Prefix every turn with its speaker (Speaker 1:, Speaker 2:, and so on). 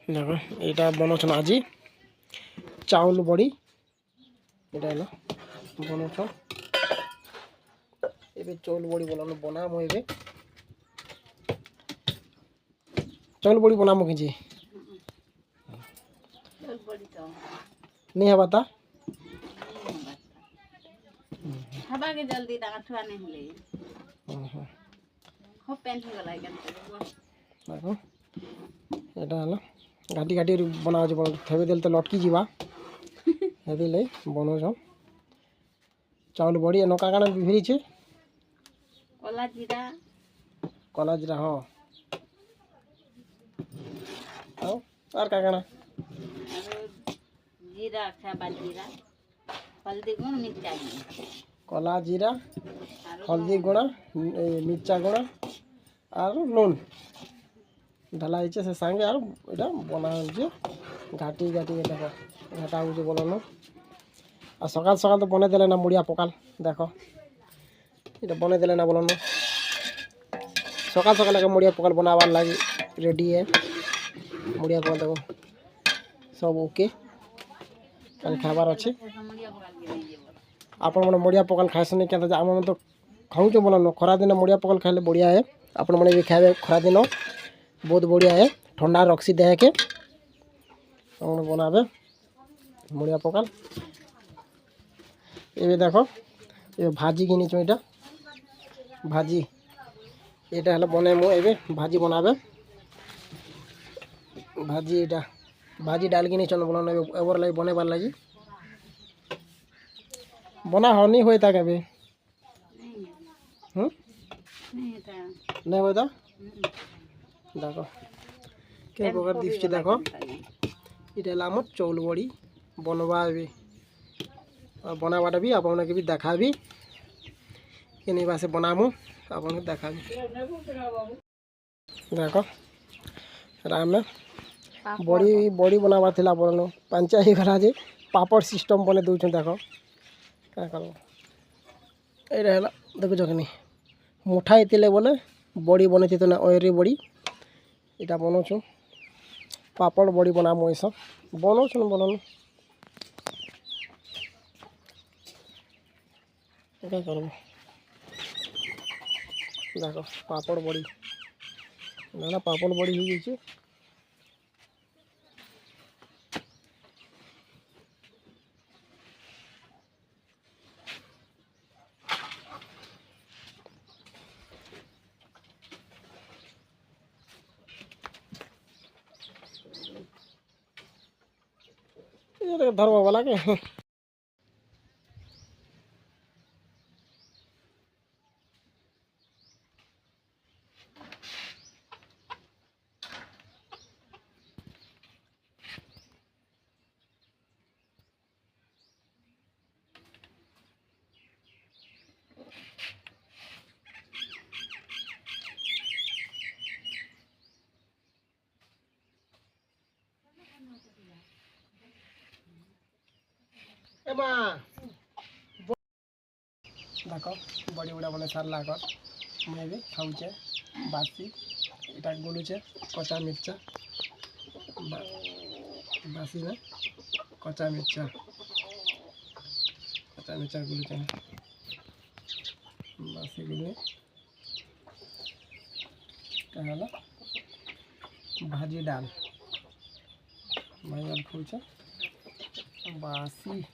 Speaker 1: দেখো এটা বনাউছন আজি চাউল বড়ি এটা হলো বনাউছন এবে চাউল বড়ি বনামো এবে চাউল বড়ি বনামো কিছু नहीं है बता
Speaker 2: हवा के जल्दी डांठवा नहीं होले हो पेन ही वाला के
Speaker 1: देखो এটা হলো গাটি গাটি বনা আছে থেবে দিল তো লটকি ଯିବା হেদি লাই বনোছ চাউল বড়ি নকা কানা ভিরিছে কলা জিরা হ্যাঁ আর কা কানা
Speaker 2: जीरा खाबा जीरा हल्दी गुण मिर्चा
Speaker 1: कला जीरा हल्दी गुड़ा मिर्चा गुड़ा और नून ढाला से सांगे और इटा बना घाटी घाटी देख घाटा हो बनानो और सकाल सकाल तो बने देले ना मुड़िया पकाल देख इटा बने देले ना बनानो सकाल सकाल मुड़िया पकाल बनाबार लगी रेडी है मुड़िया पकाल देखो सब ओके कल खाबार अच्छे आपण मैंने मुड़िया पकाल खाएसन क्या आम तो खाऊँ बोलो खरा दिन मुड़िया पकाल खाइले बढ़िया है आपण मैंने भी खाए खरा दिन बहुत बढ़िया है ठंडा रखसी देह के बनाबे मुड़िया पकाल ये देखो ये भाजी किनीच ये भाजी ये हल बने मो ए भाजी बनाबे भाजी ये भाजी डाल किनी चल बोलो एवर लगे बनेबार लगी बना हनी हो था कभी नहीं होता देखो के प्रकार दिखছে देखो এটা হলো আমার চৌল বড়ি বনবা আর বনাবাটা भी আপনাকে भी দেখাবি কেনি বাসে বনামু আপনাকে দেখাবি দেখো রামে बड़ी बड़ी बनावा थिला बोलनो पंचायत घर आज पापड़ सिस्टम बने दउछ देखो क्या करो ए रहला देखो जखनी मुठा इतिले बोले बड़ी बने थी तो ना ओरी बड़ी इटा बनोछु पापड़ बड़ी बनामो ए सब बनोछु बोलनो क्या करो देखो पापड़ बड़ी ना पापड़ बड़ी हो गई धर्म वाला के देखो बड़ी बड़ा बने सारा कर मैं भी खाऊचे बासी इटा गुलुचे कचा मिर्चा बासी में कचा मिर्चा गुलुचे बासी गुले कहला भाजी डाल भाई खाऊचे बासी